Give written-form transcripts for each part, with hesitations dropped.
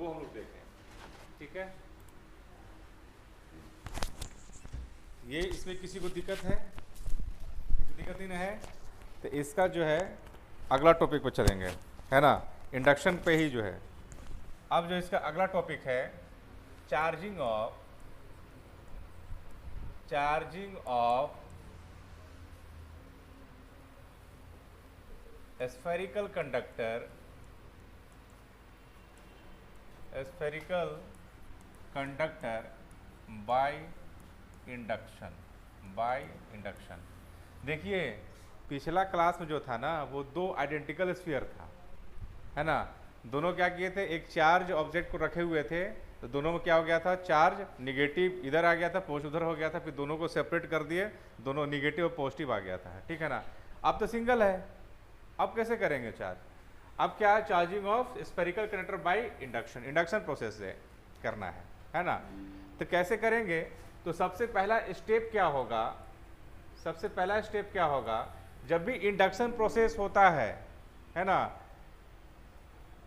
वो हम लोग देखें, ठीक है। ये इसमें किसी को दिक्कत है? दिक्कत ही नहीं है तो इसका जो है अगला टॉपिक पर चलेंगे, है ना, इंडक्शन पे ही जो है। अब जो इसका अगला टॉपिक है charging of spherical conductor by induction. देखिए पिछला क्लास में जो था ना वो दो आइडेंटिकल स्फीयर था, है ना। दोनों क्या किए थे, एक चार्ज ऑब्जेक्ट को रखे हुए थे, तो दोनों में क्या हो गया था, चार्ज निगेटिव इधर आ गया था, पॉजिटिव उधर हो गया था, फिर दोनों को सेपरेट कर दिए, दोनों निगेटिव और पॉजिटिव आ गया था, ठीक है ना। अब तो सिंगल है, अब कैसे करेंगे चार्ज? अब क्या है, charging of spherical conductor by induction process से करना है ना। तो कैसे करेंगे? तो सबसे पहला स्टेप क्या होगा, जब भी इंडक्शन प्रोसेस होता है ना,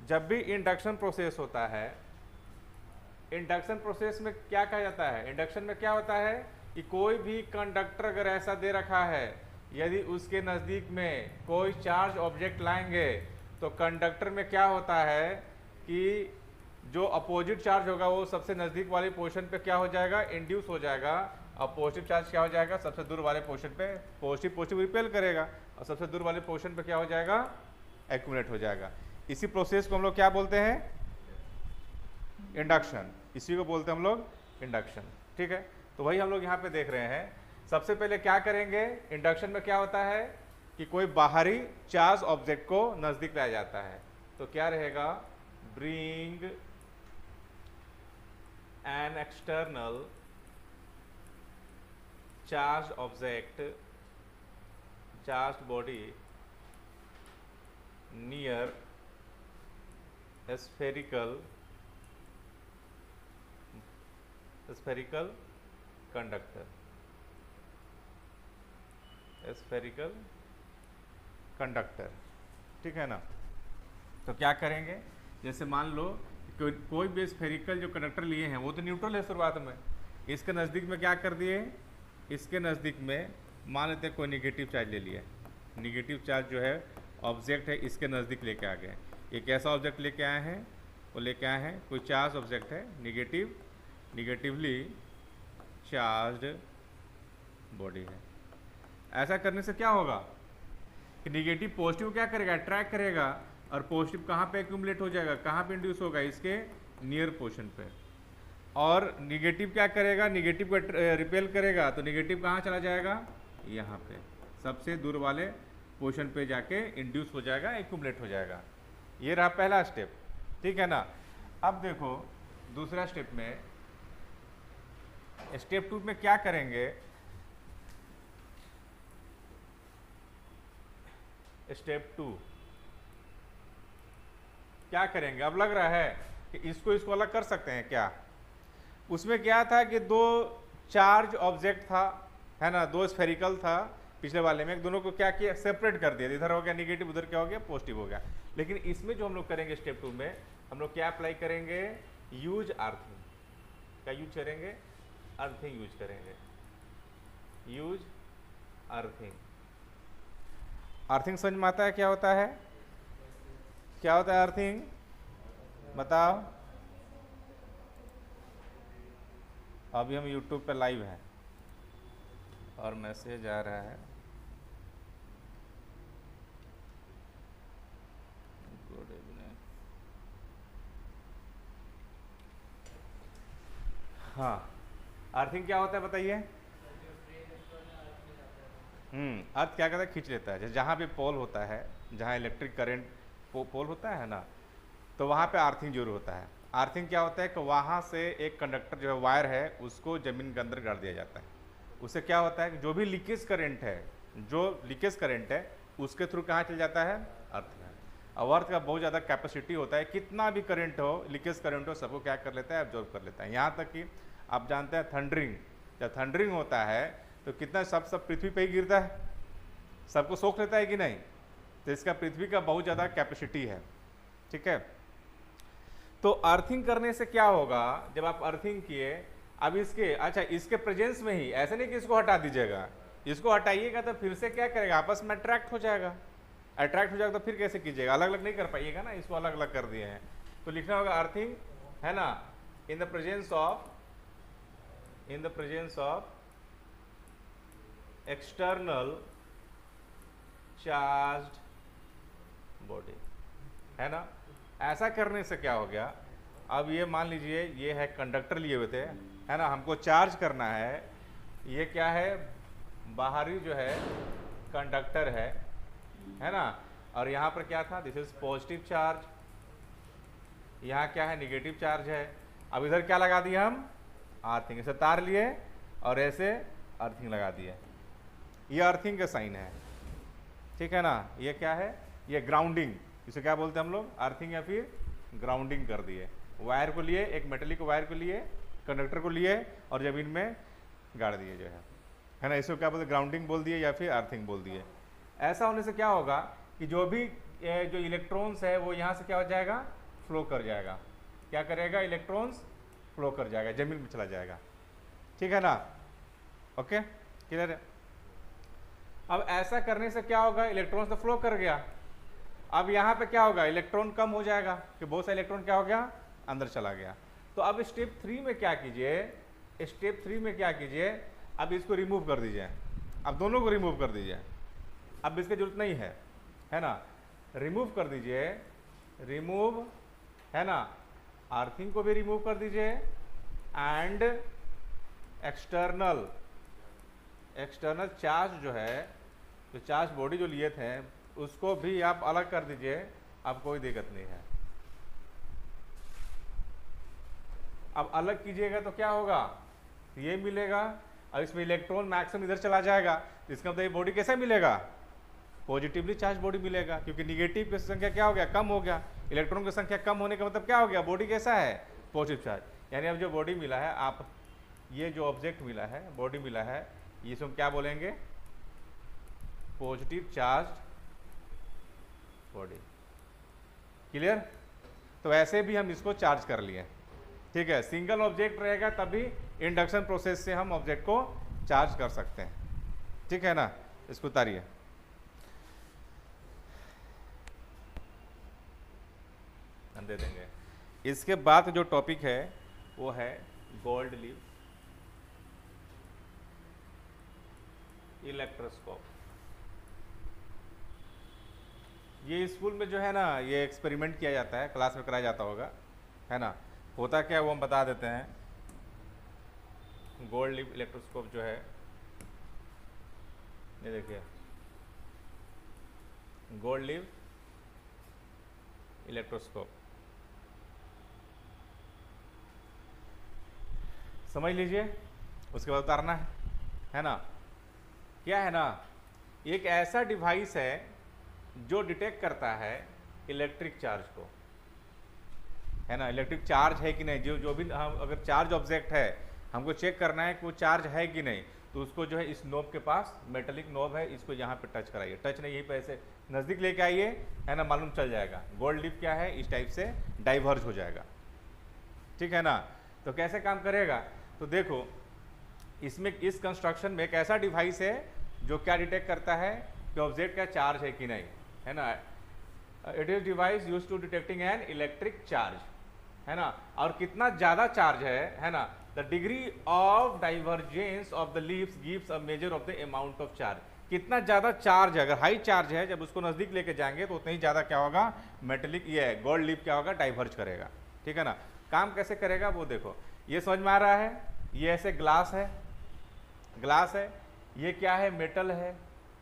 जब भी इंडक्शन प्रोसेस होता है, इंडक्शन प्रोसेस में क्या कहा जाता है, इंडक्शन में क्या होता है कि कोई भी कंडक्टर अगर ऐसा दे रखा है, यदि उसके नज़दीक में कोई चार्ज ऑब्जेक्ट लाएंगे तो कंडक्टर में क्या होता है कि जो अपोजिट चार्ज होगा वो सबसे नज़दीक वाले पोर्शन पे क्या हो जाएगा, इंड्यूस हो जाएगा, और पॉजिटिव चार्ज क्या हो जाएगा, सबसे दूर वाले पोर्शन पे पॉजिटिव रिपेल करेगा, और सबसे दूर वाले पोर्शन पे क्या हो जाएगा, एक्यूमुलेट हो जाएगा। इसी प्रोसेस को हम लोग क्या बोलते हैं, इंडक्शन। इसी को बोलते हैं हम लोग इंडक्शन, ठीक है। तो वही हम लोग यहाँ पे देख रहे हैं। सबसे पहले क्या करेंगे, इंडक्शन में क्या होता है कि कोई बाहरी चार्ज ऑब्जेक्ट को नजदीक लाया जाता है, तो क्या रहेगा, bring an external charge object, charge body near spherical conductor, ठीक है ना। तो क्या करेंगे, जैसे मान लो कोई भी स्फेरिकल जो कंडक्टर लिए हैं वो तो न्यूट्रल है शुरुआत में, इसके नज़दीक में क्या कर दिए, इसके नज़दीक में मान लेते हैं कोई निगेटिव चार्ज ले लिया, निगेटिव चार्ज जो है ऑब्जेक्ट है इसके नज़दीक लेके आ गए। एक ऐसा ऑब्जेक्ट लेके आए हैं, वो लेके आए हैं कोई चार्ज ऑब्जेक्ट है, निगेटिवली चार्ज्ड बॉडी है। ऐसा करने से क्या होगा कि निगेटिव पॉजिटिव क्या करेगा, अट्रैक्ट करेगा, और पॉजिटिव कहाँ पे एक्यूमुलेट हो जाएगा, कहाँ पे इंड्यूस होगा, इसके नियर पोर्शन पे, और निगेटिव क्या करेगा, निगेटिव को रिपेल करेगा, तो निगेटिव कहाँ चला जाएगा, यहाँ पे सबसे दूर वाले पोर्शन पे जाके इंड्यूस हो जाएगा, एक्यूमुलेट हो जाएगा। ये रहा पहला स्टेप, ठीक है ना। अब देखो दूसरा स्टेप में, स्टेप 2 में क्या करेंगे, स्टेप 2 क्या करेंगे, अब लग रहा है कि इसको अलग कर सकते हैं क्या। उसमें क्या था कि दो चार्ज ऑब्जेक्ट था, है ना, दो स्फेरिकल था, पिछले वाले में दोनों को क्या किया, सेपरेट कर दिया, इधर हो गया निगेटिव, उधर क्या हो गया, पॉजिटिव हो गया। लेकिन इसमें जो हम लोग करेंगे स्टेप 2 में, हम लोग क्या अप्लाई करेंगे, यूज अर्थिंग। क्या यूज करेंगे, अर्थिंग यूज करेंगे, यूज अर्थिंग। अर्थिंग समझ में आता है क्या होता है, क्या होता है अर्थिंग, बताओ। अभी हम YouTube पे लाइव हैं और मैसेज आ रहा है, गुड इवनिंग। हाँ, अर्थिंग क्या होता है बताइए। अर्थ क्या करता है, खींच लेता है। जहाँ पे पोल होता है, जहाँ इलेक्ट्रिक करंट पोल होता है ना, तो वहाँ पे अर्थिंग जरूर होता है। अर्थिंग क्या होता है कि वहाँ से एक कंडक्टर जो है, वायर है, उसको ज़मीन के अंदर गाड़ दिया जाता है। उससे क्या होता है कि जो भी लीकेज करंट है, उसके थ्रू कहाँ चल जाता है, अर्थ में। अब अर्थ का बहुत ज़्यादा कैपेसिटी होता है, कितना भी करंट हो, लीकेज करंट हो, सबको क्या कर लेता है, एब्जॉर्ब कर लेता है। यहाँ तक कि आप जानते हैं थंडरिंग, जब थंडरिंग होता है तो कितना सब पृथ्वी पे ही गिरता है, सबको सोख लेता है कि नहीं। तो इसका पृथ्वी का बहुत ज़्यादा कैपेसिटी है, ठीक है। तो अर्थिंग करने से क्या होगा, जब आप अर्थिंग किए, अब इसके अच्छा इसके प्रेजेंस में ही, ऐसे नहीं कि इसको हटा दीजिएगा, इसको हटाइएगा तो फिर से क्या करेगा, आपस में अट्रैक्ट हो जाएगा। अट्रैक्ट हो जाएगा तो फिर कैसे कीजिएगा, अलग अलग नहीं कर पाइएगा ना, इसको अलग अलग कर दिए हैं। तो लिखना होगा अर्थिंग, है ना, in the presence of external charged body, है ना। ऐसा करने से क्या हो गया, अब ये मान लीजिए ये है कंडक्टर लिए हुए थे, है ना, हमको चार्ज करना है, ये क्या है, बाहरी जो है कंडक्टर है ना, और यहाँ पर क्या था, दिस इज पॉजिटिव चार्ज, यहाँ क्या है, निगेटिव चार्ज है। अब इधर क्या लगा दिया हम, अर्थिंग, ऐसे तार लिए और ऐसे अर्थिंग लगा दिए, ये अर्थिंग का साइन है, ठीक है ना। ये क्या है, ये ग्राउंडिंग, इसे क्या बोलते हैं हम लोग, अर्थिंग या फिर ग्राउंडिंग कर दिए। वायर को लिए, एक मेटेलिक वायर को लिए, कंडक्टर को लिए और जमीन में गाड़ दिए जो है ना, इसको क्या बोलते हैं, ग्राउंडिंग बोल दिए या फिर अर्थिंग बोल दिए। ऐसा होने से क्या होगा कि जो भी जो इलेक्ट्रॉन्स है वो यहाँ से क्या हो जाएगा, फ्लो कर जाएगा, क्या करेगा, इलेक्ट्रॉन्स फ्लो कर जाएगा, जमीन में चला जाएगा, ठीक है ना। ओके, क्लियर है। अब ऐसा करने से क्या होगा, इलेक्ट्रॉन्स तो फ्लो कर गया, अब यहाँ पे क्या होगा, इलेक्ट्रॉन कम हो जाएगा, कि बहुत सा इलेक्ट्रॉन क्या हो गया, अंदर चला गया। तो अब स्टेप 3 में क्या कीजिए, स्टेप 3 में क्या कीजिए, अब इसको रिमूव कर दीजिए, अब दोनों को रिमूव कर दीजिए, अब इसकी जरूरत नहीं है ना, रिमूव कर दीजिए, रिमूव, है ना, अर्थिंग को भी रिमूव कर दीजिए एंड एक्सटर्नल चार्ज जो है, जो चार्ज बॉडी जो लिए थे उसको भी आप अलग कर दीजिए, अब कोई दिक्कत नहीं है। अब अलग कीजिएगा तो क्या होगा, ये मिलेगा, और इसमें इलेक्ट्रॉन मैक्सिमम इधर चला जाएगा, इसका मतलब ये बॉडी कैसा मिलेगा, पॉजिटिवली चार्ज बॉडी मिलेगा, क्योंकि निगेटिव की संख्या क्या हो गया, कम हो गया, इलेक्ट्रॉन की संख्या कम होने का मतलब क्या हो गया, बॉडी कैसा है, पॉजिटिव चार्ज। यानी अब जो बॉडी मिला है, आप ये जो ऑब्जेक्ट मिला है, बॉडी मिला है, इसको क्या बोलेंगे, पॉजिटिव चार्ज बॉडी, क्लियर। तो ऐसे भी हम इसको चार्ज कर लिए, ठीक है। सिंगल ऑब्जेक्ट रहेगा तभी इंडक्शन प्रोसेस से हम ऑब्जेक्ट को चार्ज कर सकते हैं, ठीक है ना। इसको उतारिए, हम दे देंगे। इसके बाद जो टॉपिक है वो है गोल्ड लीफ इलेक्ट्रोस्कोप। ये स्कूल में जो है ना, ये एक्सपेरिमेंट किया जाता है, क्लास में कराया जाता होगा, है ना। होता क्या है वो हम बता देते हैं। गोल्ड लीफ इलेक्ट्रोस्कोप जो है, ये देखिए, गोल्ड लीफ इलेक्ट्रोस्कोप, समझ लीजिए, उसके बाद उतारना है ना। क्या है ना, एक ऐसा डिवाइस है जो डिटेक्ट करता है इलेक्ट्रिक चार्ज को, है ना, इलेक्ट्रिक चार्ज है कि नहीं, जो भी हम अगर चार्ज ऑब्जेक्ट है हमको चेक करना है कि वो चार्ज है कि नहीं, तो उसको जो है इस नोब के पास, मेटेलिक नोब है, इसको यहाँ पे टच कराइए, टच नहीं, यहीं पे ऐसे नज़दीक लेके आइए, है ना, मालूम चल जाएगा गोल्ड लीफ क्या है, इस टाइप से डाइवर्ज हो जाएगा, ठीक है ना। तो कैसे काम करेगा, तो देखो इसमें, इस कंस्ट्रक्शन में एक ऐसा डिवाइस है जो क्या डिटेक्ट करता है कि ऑब्जेक्ट का चार्ज है कि नहीं, है ना। It is device use to detecting an electric charge, है ना। और कितना ज़्यादा चार्ज है ना, the degree of divergence of the leaves gives a measure of the amount of charge. कितना ज़्यादा चार्ज है, अगर हाई चार्ज है, जब उसको नज़दीक लेके जाएंगे तो उतना ही ज़्यादा क्या होगा, मेटेलिक ये गोल्ड लीफ क्या होगा, डाइवर्ज करेगा, ठीक है ना। काम कैसे करेगा वो देखो, ये समझ में आ रहा है, ये ऐसे ग्लास है, ग्लास है, ये क्या है, मेटल है,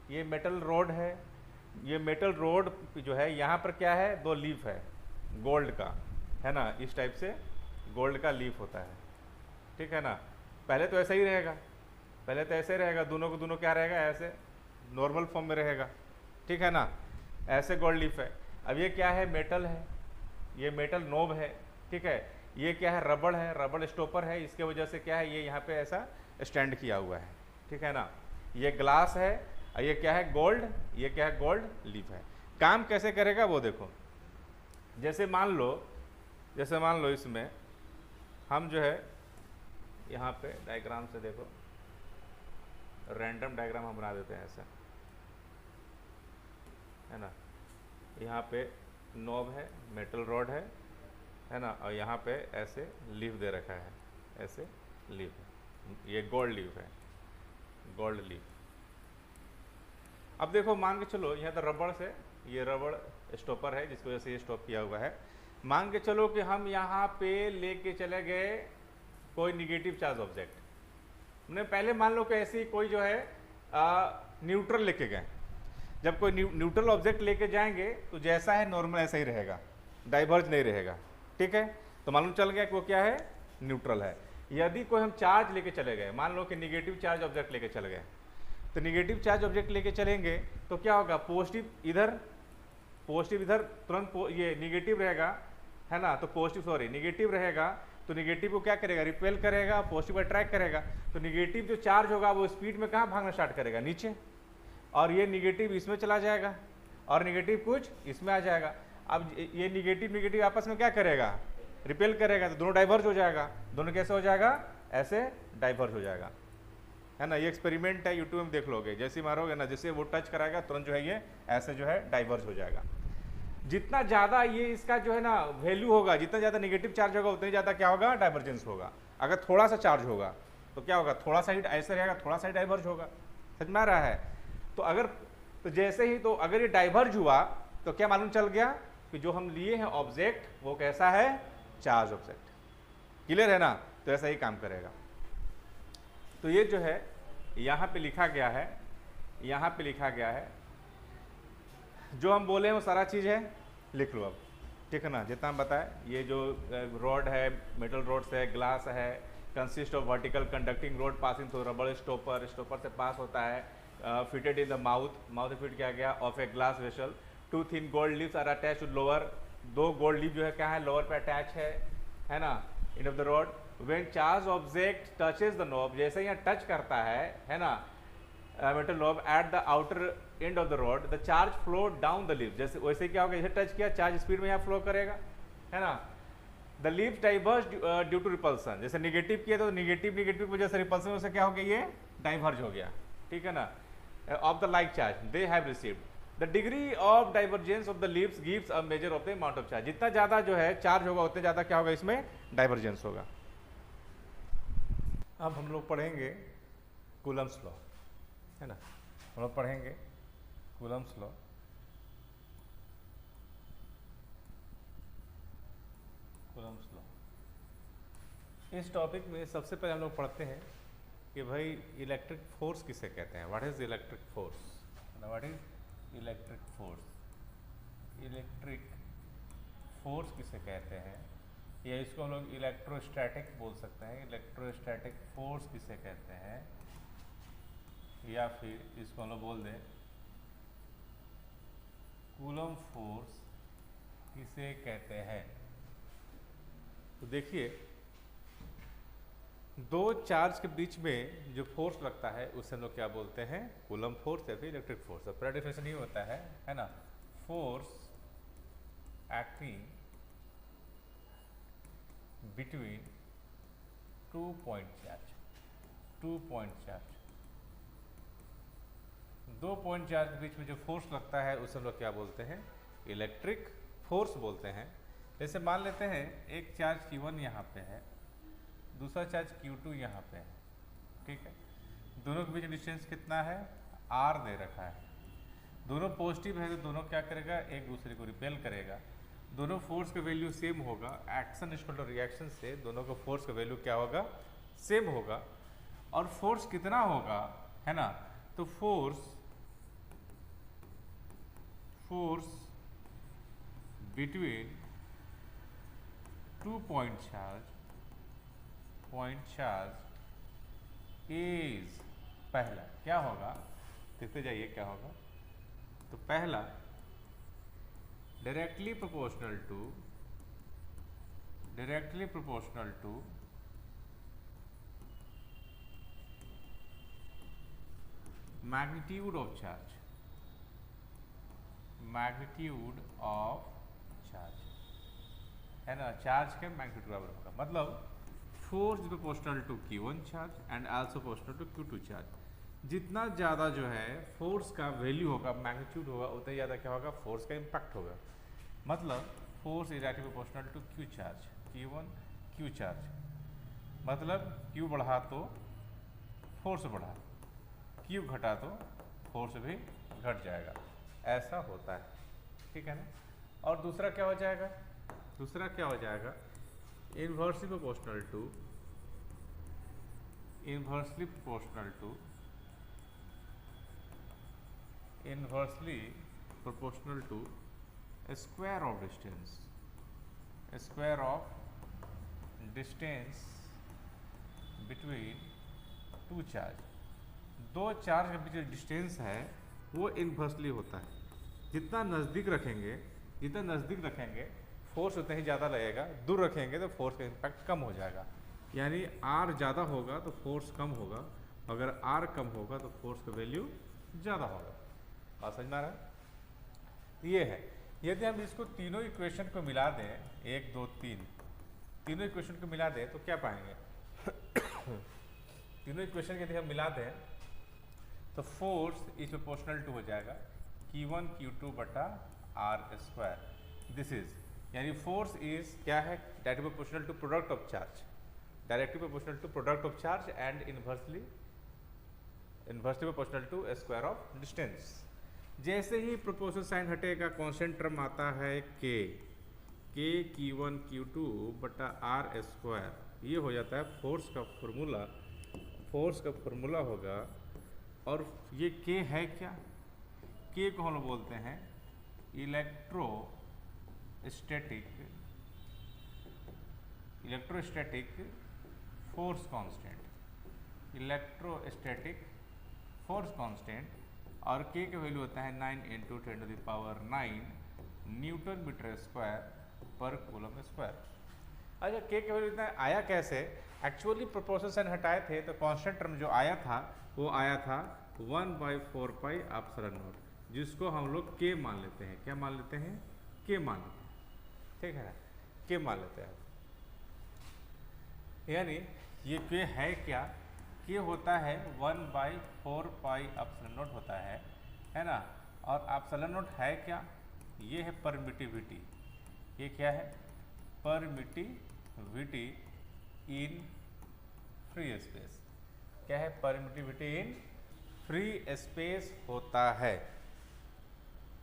ये मेटल रोड है, ये मेटल रोड जो है यहाँ पर क्या है, दो लीफ है गोल्ड का, है ना, इस टाइप से गोल्ड का लीफ होता है, ठीक है ना। पहले तो ऐसा ही रहेगा, पहले तो ऐसे रहेगा, दोनों को दोनों क्या रहेगा, ऐसे नॉर्मल फॉर्म में रहेगा, ठीक है ना, ऐसे गोल्ड लीफ है। अब ये क्या है, मेटल है, ये मेटल नोब है, ठीक है। ये क्या है, रबड़ है, रबड़ स्टॉपर है, इसके वजह से क्या है, ये यहाँ पे ऐसा स्टैंड किया हुआ है, ठीक है ना। ये ग्लास है, और ये क्या है, गोल्ड, ये क्या है, गोल्ड लीफ है। काम कैसे करेगा वो देखो, जैसे मान लो जैसे मान लो इसमें हम जो है यहाँ पे डायग्राम से देखो, रैंडम डायग्राम हम बना देते हैं ऐसा, है ना। यहाँ पे नॉब है, मेटल रॉड है ना, और यहाँ पे ऐसे लीफ दे रखा है, ऐसे लीफ है, ये गोल्ड लीफ है, गोल्ड लीफ। अब देखो मान के चलो यहाँ तो रबड़ से, ये रबड़ स्टॉपर है जिसकी वजह से ये स्टॉप किया हुआ है। मान के चलो कि हम यहाँ पे लेके चले गए कोई निगेटिव चार्ज ऑब्जेक्ट, हमने पहले मान लो कि ऐसे कोई जो है न्यूट्रल लेके गए। जब कोई न्यूट्रल ऑब्जेक्ट लेके जाएंगे तो जैसा है नॉर्मल ऐसा ही रहेगा, डाइवर्ज नहीं रहेगा, ठीक है। तो मालूम चल गया कि वो क्या है, न्यूट्रल है। यदि कोई हम चार्ज लेके चले गए, मान लो कि निगेटिव चार्ज ऑब्जेक्ट लेके चले गए, तो निगेटिव चार्ज ऑब्जेक्ट लेके चलेंगे तो क्या होगा, पॉजिटिव इधर तुरंत ये निगेटिव रहेगा, है ना। तो पॉजिटिव सॉरी निगेटिव रहेगा, तो निगेटिव को क्या करेगा, रिपेल करेगा, पॉजिटिव को अट्रैक्ट करेगा। तो निगेटिव जो चार्ज होगा वो स्पीड में कहाँ भागना स्टार्ट करेगा, नीचे, और ये निगेटिव इसमें चला जाएगा और निगेटिव कुछ इसमें आ जाएगा। अब ये निगेटिव आपस में क्या करेगा, रिपेल करेगा, तो दोनों डाइवर्ज हो जाएगा। दोनों कैसे हो जाएगा, ऐसे डाइवर्ज हो जाएगा, है ना। ये एक्सपेरिमेंट है, यूट्यूब में देख लोगे, जैसे मारोगे ना, जैसे वो टच कराएगा तुरंत जो है ये ऐसे जो है डाइवर्ज हो जाएगा। जितना ज़्यादा ये इसका जो है ना वैल्यू होगा, जितना ज़्यादा नेगेटिव चार्ज होगा उतना ज़्यादा क्या होगा, डाइवर्जेंस होगा। अगर थोड़ा सा चार्ज होगा तो क्या होगा, थोड़ा सा ही ऐसे रहेगा, थोड़ा सा ही डाइवर्ज होगा। समझ में आ रहा है। तो जैसे ही, तो अगर ये डाइवर्ज हुआ तो क्या मालूम चल गया कि जो हम लिए हैं ऑब्जेक्ट वो कैसा है, चार्ज ऑब्जेक्ट। क्लियर है ना। तो ऐसा ही काम करेगा। तो ये जो है यहाँ पे लिखा गया है, यहाँ पे लिखा गया है, जो हम बोले हैं वो सारा चीज़ है, लिख लो अब, ठीक है ना। जितना हम बताए, ये जो रॉड है, मेटल रॉड है, ग्लास है, consist of vertical conducting rod passing through रबड़ स्टॉपर से पास होता है, fitted in the mouth fit किया गया of a glass vessel. 2 thin gold leaves are attach to lower, 2 gold leaf जो है क्या है, लोअर पे अटैच है ना, end of the rod. When charge object touches the knob, जैसे यहाँ टच करता है ना, metal knob at the outer end of the rod, the charge flow down the leave. जैसे वैसे क्या होगा, जैसे टच किया चार्ज स्पीड में यहाँ फ्लो करेगा, है ना। The leave diverge due to repulsion, जैसे निगेटिव किया तो निगेटिव की वजह से रिपल्सन से क्या हो गया, ये डाइवर्ज हो गया, ठीक है ना। Of the like charge they have received. The degree of divergence of the leaves gives a measure of the amount of charge. जितना ज्यादा जो है चार्ज होगा उतने ज्यादा क्या होगा, इसमें डाइवर्जेंस होगा। अब हम लोग पढ़ेंगे कूलम्स लॉ, है ना। हम लोग पढ़ेंगे कूलम्स लॉ। इस टॉपिक में सबसे पहले हम लोग पढ़ते हैं कि भाई इलेक्ट्रिक फोर्स किसे कहते हैं। What is electric force, what is electric force, electric force किसे कहते हैं, या इसको हम लोग इलेक्ट्रोस्टैटिक बोल सकते हैं। इलेक्ट्रोस्टैटिक फोर्स किसे कहते हैं, या फिर इसको हम लोग बोल दें कूलम फोर्स किसे कहते हैं। तो देखिए, दो चार्ज के बीच में जो फोर्स लगता है उसे हम लोग क्या बोलते हैं, कूलम फोर्स या फिर इलेक्ट्रिक फोर्स। पूरा डेफिनेशन ये होता है ना, force acting between 2 point charge, 2 point charge, 2 point charge के बीच में जो फोर्स लगता है उसे हम लोग क्या बोलते हैं, इलेक्ट्रिक फोर्स बोलते हैं। जैसे मान लेते हैं एक चार्ज Q1 यहाँ पे है, दूसरा चार्ज Q2 यहाँ पे है, ठीक है। दोनों के बीच डिस्टेंस कितना है, R दे रखा है। दोनों पॉजिटिव है तो दोनों क्या करेगा, एक दूसरे को रिपेल करेगा। दोनों फोर्स का वैल्यू सेम होगा, एक्शन इक्वल टू रिएक्शन से दोनों का फोर्स का वैल्यू क्या होगा, सेम होगा। और फोर्स कितना होगा, है ना, तो force between 2 point charge is, पहला क्या होगा, देखते जाइए क्या होगा। तो पहला directly proportional to magnitude of charge, है ना, चार्ज के मैग्नीट्यूड बराबर होगा। मतलब force is proportional to Q1 charge and also proportional to Q2 charge. जितना ज़्यादा जो है फोर्स का वैल्यू होगा, मैग्नीट्यूड होगा, उतना ही ज़्यादा क्या होगा, फोर्स का इम्पैक्ट होगा। मतलब force is directly proportional to Q charge, Q1 Q charge. मतलब Q बढ़ा तो फोर्स बढ़ा, Q घटा तो फोर्स भी घट जाएगा, ऐसा होता है, ठीक है ना। और दूसरा क्या हो जाएगा, दूसरा क्या हो जाएगा, inversely proportional to, inversely proportional to, inversely proportional to square of distance, square of distance between two charge. दो चार्ज के बीच डिस्टेंस है वो इन्वर्सली होता है। जितना नज़दीक रखेंगे, जितना नज़दीक रखेंगे फोर्स उतना ही ज़्यादा लगेगा, दूर रखेंगे तो फोर्स का इम्पैक्ट कम हो जाएगा। यानी R ज़्यादा होगा तो फोर्स कम होगा, अगर R कम होगा तो फोर्स का वैल्यू ज़्यादा होगा। बात समझ में आ रहा है? ये है। यदि हम इसको तीनों इक्वेशन को मिला दें, 1 2 3, तीनों इक्वेशन को मिला दें तो क्या पाएंगे तीनों इक्वेशन यदि हम मिला दें तो फोर्स इज प्रोपोर्शनल टू हो जाएगा Q1 Q2 बटा R स्क्वायर। दिस इज, यानी फोर्स इज क्या है, directly proportional to product of charge, directly proportional to product of charge and inversely proportional to square of distance. जैसे ही proportional sign हटेगा constant term आता है K Q1 Q2 बटा R square, ये हो जाता है फोर्स का फॉर्मूला, फोर्स का फॉर्मूला होगा। और ये K है क्या, K को हम लोग बोलते हैं electrostatic force constant, electrostatic force constant. और K का वैल्यू होता है 9 × 10⁹ न्यूटन मीटर स्क्वायर पर कूलम स्क्वायर। अच्छा, K का वैल्यू इतना आया कैसे, एक्चुअली प्रोपोर्शनल साइन हटाए थे तो कांस्टेंट टर्म जो आया था वो आया था 1/4πε0, जिसको हम लोग K मान लेते हैं। क्या मान लेते हैं, K मान लेते हैं, ठीक है ना, K मान लेते हैं। यानी ये K है क्या, K होता है 1/4πε0 होता है ना। और ε0 है क्या, ये है परमिटिविटी। ये क्या है, परमिटिविटी इन फ्री स्पेस। क्या है, परमिटिविटी इन फ्री स्पेस होता है,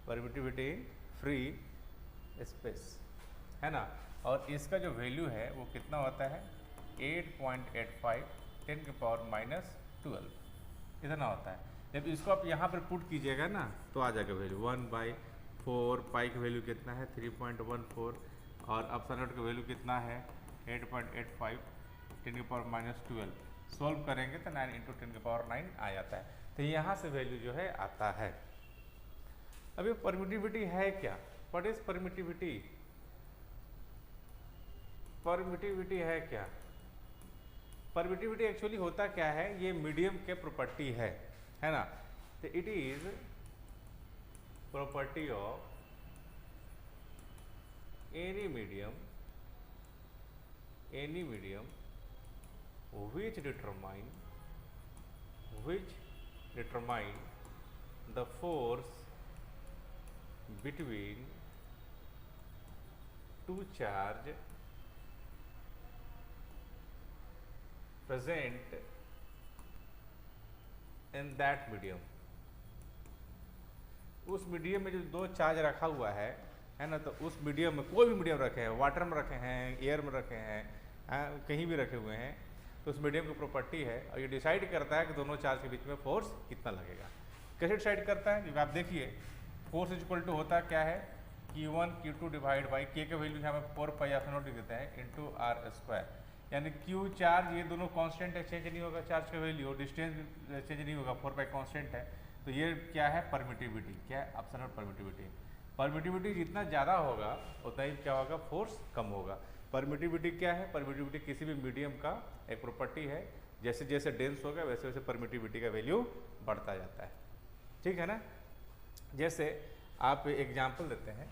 परमिटिविटी इन फ्री स्पेस, है ना। और इसका जो वैल्यू है वो कितना होता है, 8.85 10⁻⁻12 इतना होता है। जब इसको आप यहाँ पर पुट कीजिएगा ना तो आ जाएगा वैल्यू 1/4, पाई का वैल्यू कितना है 3.14, और एप्सिलॉन का वैल्यू कितना है 8.85 10⁻⁻12। सॉल्व करेंगे तो 9 × 10⁹ आ जाता है। तो यहाँ से वैल्यू जो है आता है। अभी परमिटिविटी है क्या, व्हाट इज परमिटिविटी, परमिटिविटी है क्या, परमिटिविटी एक्चुअली होता क्या है, ये मीडियम के प्रॉपर्टी है ना। तो it is property of any medium which determine the force between two charge present in that medium। उस मीडियम में जो दो चार्ज रखा हुआ है ना, तो उस मीडियम में कोई भी मीडियम रखे हैं, वाटर में रखे हैं, एयर में रखे हैं, कहीं भी रखे हुए हैं, तो उस मीडियम की प्रॉपर्टी है। और ये डिसाइड करता है कि दोनों चार्ज के बीच में फोर्स कितना लगेगा। कैसे डिसाइड करता है, क्योंकि आप देखिए फोर्स इक्वल टू होता क्या है, Q1 Q2 divide by K का वैल्यू यहाँ पे 4πε0 देते हैं इंटू R स्क्वायर। यानी Q चार्ज, ये दोनों कांस्टेंट है, चेंज नहीं होगा चार्ज का वैल्यू, और डिस्टेंस चेंज नहीं होगा, 4π कांस्टेंट है। तो ये क्या है, परमिटिविटी, क्या है, एप्सिलॉन परमिटिविटी। परमिटिविटी जितना ज़्यादा होगा उतना ही क्या होगा, फोर्स कम होगा। परमिटिविटी क्या है, परमिटिविटी किसी भी मीडियम का एक प्रॉपर्टी है, जैसे जैसे डेंस होगा वैसे वैसे परमिटिविटी का वैल्यू बढ़ता जाता है, ठीक है ना। जैसे आप एग्जाम्पल देते हैं,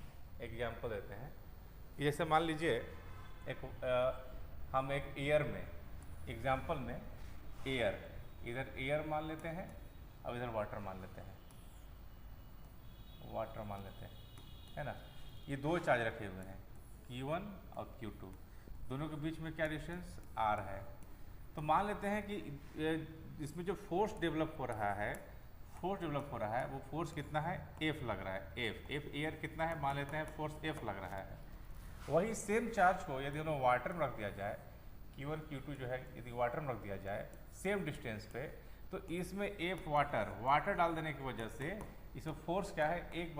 जैसे मान लीजिए एक हम एक एयर में एग्जाम्पल में एयर, इधर एयर मान लेते हैं, अब इधर वाटर मान लेते हैं, वाटर मान लेते हैं, है ना। ये दो चार्ज रखे हुए हैं Q1 और Q2, दोनों के बीच में क्या डिस्टेंस R है। तो मान लेते हैं कि इसमें जो फोर्स डेवलप हो रहा है, वो फोर्स कितना है, F लग रहा है, F एयर कितना है, मान लेते हैं फोर्स F लग रहा है। वही सेम चार्ज को यदि उन्हें वाटर में रख दिया जाए, Q1 Q2 जो है यदि वाटर में रख दिया जाए सेम डिस्टेंस पे, तो इसमें F वाटर डाल देने की वजह से इसमें फोर्स क्या है, 1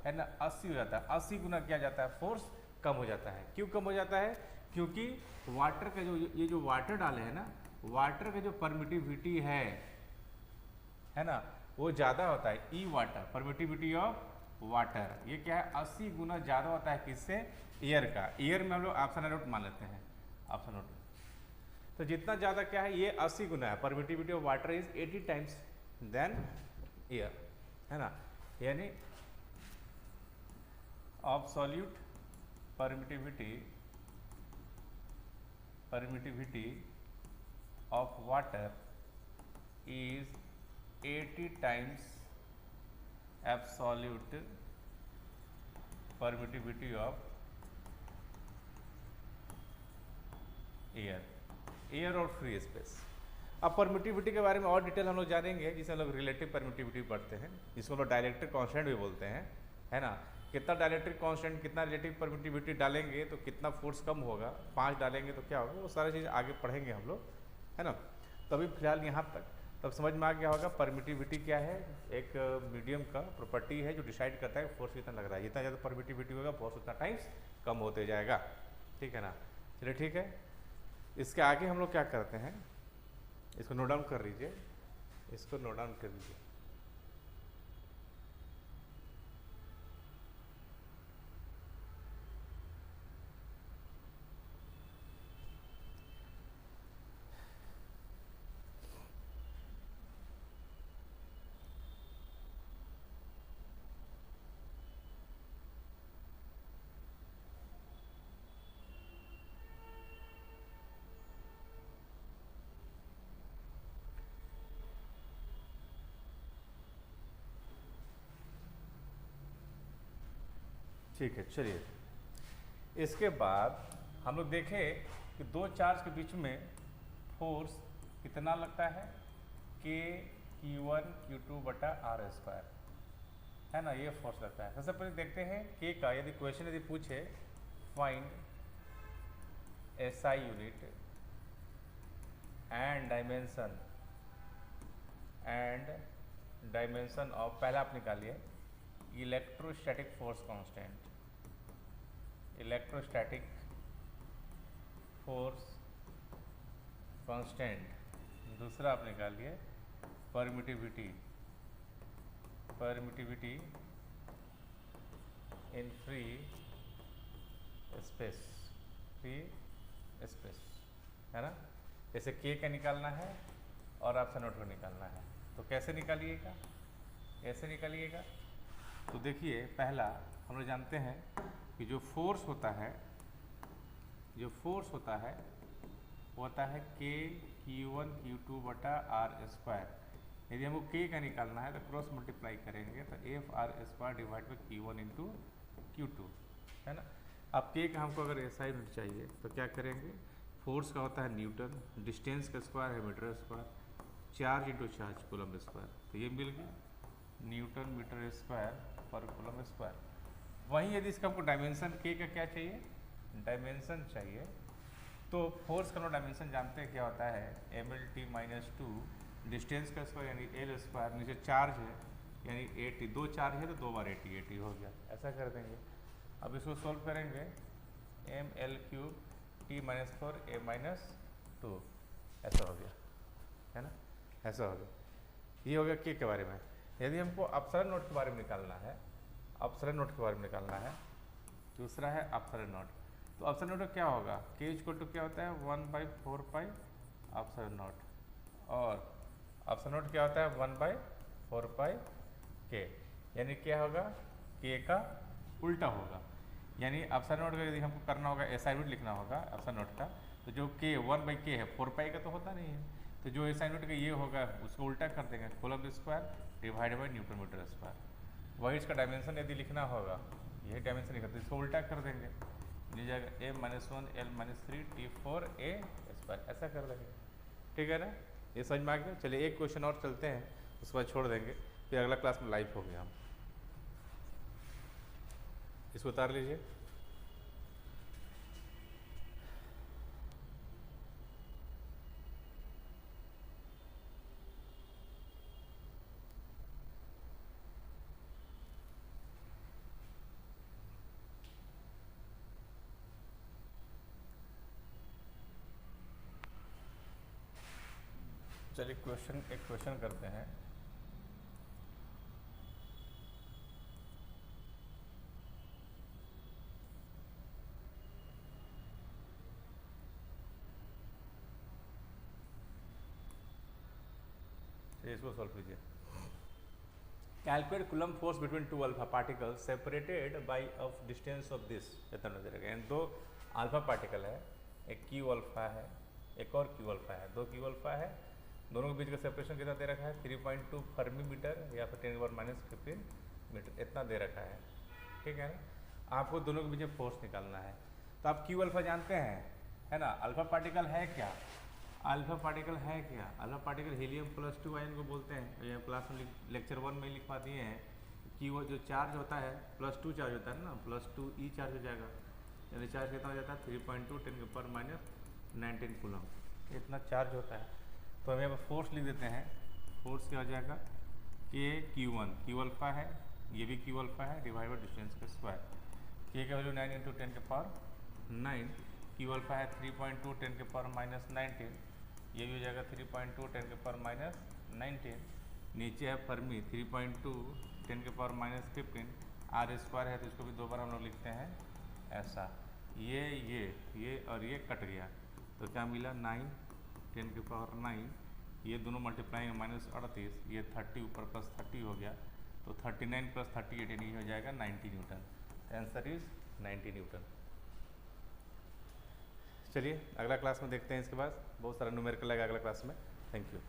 है ना 80 हो जाता है, 80 गुना किया जाता है, फोर्स कम हो जाता है। क्यों कम हो जाता है, क्योंकि वाटर का जो ये जो वाटर डाले हैं ना, वाटर का जो परमिटिविटी है ना, वो ज़्यादा होता है, ई वाटर परमिटिविटी ऑफ वाटर, ये क्या है 80 गुना ज़्यादा होता है किससे, एयर का। एयर में हम लोग ऑप्शन नोट मान लेते हैं, ऑप्शन नोट। तो जितना ज़्यादा क्या है, ये 80 गुना है, permittivity of water is 80 times than air, है ना। यानी absolute permittivity of water is 80 times absolute permittivity of air और फ्री स्पेस। अब परमिटिविटी के बारे में और डिटेल हम लोग जानेंगे, जिसे हम लोग रिलेटिव परमिटिविटी पढ़ते हैं, जिसको हम लोग डायरेक्ट्रिक कांस्टेंट भी बोलते हैं, है ना। कितना डायरेक्ट्रिक कांस्टेंट, कितना रिलेटिव परमिटिविटी डालेंगे तो कितना फोर्स कम होगा, 5 डालेंगे तो क्या होगा, वो सारी चीज़ आगे पढ़ेंगे हम लोग, है ना। तो अभी फिलहाल यहाँ तक तब समझ में आ गया होगा परमिटिविटी क्या है, एक मीडियम का प्रॉपर्टी है जो डिसाइड करता है फोर्स कितना लग रहा है। जितना ज़्यादा परमिटिविटी होगा फोर्स उतना टाइम्स कम होते जाएगा, ठीक है ना। चलिए ठीक है, इसके आगे हम लोग क्या करते हैं, इसको नोट डाउन कर लीजिए, इसको नोट डाउन कर लीजिए। ठीक है, चलिए इसके बाद हम लोग देखें कि दो चार्ज के बीच में फोर्स कितना लगता है, के Q1 Q2 बटा आर स्क्वायर, है ना, ये फोर्स लगता है। सबसे पहले देखते हैं के का, यदि क्वेश्चन यदि पूछे find SI unit and dimension of, पहला आप निकालिए electrostatic force constant, electrostatic force constant. दूसरा आप निकालिए परमिटिविटी इन फ्री स्पेस, है ना। जैसे के का निकालना है और ऑप्शन नोट को निकालना है, तो कैसे निकालिएगा, ऐसे निकालिएगा। तो देखिए पहला हम लोग जानते हैं कि जो फोर्स होता है वो होता है के Q1 Q2 बटा आर स्क्वायर। यदि हमको के का निकालना है तो क्रॉस मल्टीप्लाई करेंगे तो F R square divide by Q1 into Q2, है ना। अब के का हमको अगर SI यूनिट चाहिए तो क्या करेंगे, फोर्स का होता है न्यूटन, डिस्टेंस का स्क्वायर है metre square, charge into charge coulomb square, तो ये मिल गया न्यूटन मीटर स्क्वायर पर कूलम स्क्वायर। वहीं यदि इसका हमको डायमेंशन के का क्या चाहिए, डायमेंशन चाहिए, तो फोर्स का डायमेंशन जानते हैं क्या होता है, MLT-2 डिस्टेंस का स्क्वायर यानी एल स्क्वायर, नीचे चार्ज है यानी 80, दो चार्ज है तो दो बार 80 हो गया, ऐसा कर देंगे। अब इसको सोल्व करेंगे, ML3T-4 A-2, ऐसा हो गया, है ना, ऐसा हो गया। ये हो गया के बारे में। यदि हमको अपसरण नोट के बारे में निकालना है, अपसरण नोट के बारे में निकालना है, दूसरा है अपसरण नोट, तो अपसरण नोट क्या होगा, के इक्वल टू क्या होता है 1/4 पाई अपसरण नोट, और अपसरण नोट क्या होता है 1/4 पाई के, यानी क्या होगा, के का उल्टा होगा। यानी अप्सर नोट का यदि हमको करना होगा एसआई नोट लिखना होगा अप्सर नोट का, तो जो के 1/k है 4 पाई का तो होता नहीं है, तो जो एसआई नोट का ये होगा उसको उल्टा कर देंगे, coulomb square divide by newton metre square. वही इसका डायमेंशन यदि लिखना होगा, यही डायमेंशन लिखा तो इसको उल्टा कर देंगे, मिल जाएगा a-1 l-3 t4 a square, ऐसा कर देंगे। ठीक है ना, ये समझ में आ गया। चलिए एक क्वेश्चन और चलते हैं, उसके बाद छोड़ देंगे, फिर अगला क्लास में लाइव हो गया हम। इसको उतार लीजिए। चलिए एक क्वेश्चन करते हैं। इसको सॉल्व कीजिए। Calculate coulomb force between two alpha particles separated by of distance of this, इतना नजर रखेगा। दो अल्फा पार्टिकल है, एक क्यू अल्फा है, एक और क्यू अल्फा है, दो क्यू अल्फा है, दोनों के बीच का सेपरेशन कितना दे रखा है 3.2 फर्मी मीटर या फिर 10⁻⁻15 मीटर, इतना दे रखा है। ठीक है ना, आपको दोनों के बीच में फोर्स निकालना है। तो आप क्यू अल्फा जानते हैं, है ना। अल्फा पार्टिकल है क्या, अल्फा पार्टिकल है क्या, अल्फा पार्टिकल हीलियम +2 आयन को बोलते हैं। ये क्लास में लेक्चर 1 में लिखवा दिए हैं कि वो जो चार्ज होता है +2 चार्ज होता है ना, +2 ई चार्ज हो जाएगा, यानी चार्ज कितना हो जाता है 3.2 10⁻⁻19 कूलम्ब, इतना चार्ज होता है। तो हम यहाँ पर फोर्स लिख देते हैं, फोर्स क्या हो जाएगा कि Q1 क्यू अल्फा है, ये भी क्यू अल्फा है, डिवाइड बाई डिस्टेंस का स्क्वायर। के का वैल्यू 9 × 10⁻9, क्यू अल्फा है 3.2 10⁻⁻19, ये भी हो जाएगा 3.2 10⁻⁻19। नीचे है फर्मी 3.2 10⁻⁻15, आर स्क्वायर है तो इसको भी दो बार हम लोग लिखते हैं ऐसा। ये और ये कट गया तो क्या मिला 9 10⁻9, ये दोनों मल्टीप्लाई -38, ये 30 ऊपर +30 हो गया तो 39 + 38 यानी हो जाएगा 90 न्यूटन। Answer is 90 Newton. चलिए अगला क्लास में देखते हैं, इसके बाद बहुत सारा न्यूमेरिकल लगेगा अगला क्लास में। Thank you.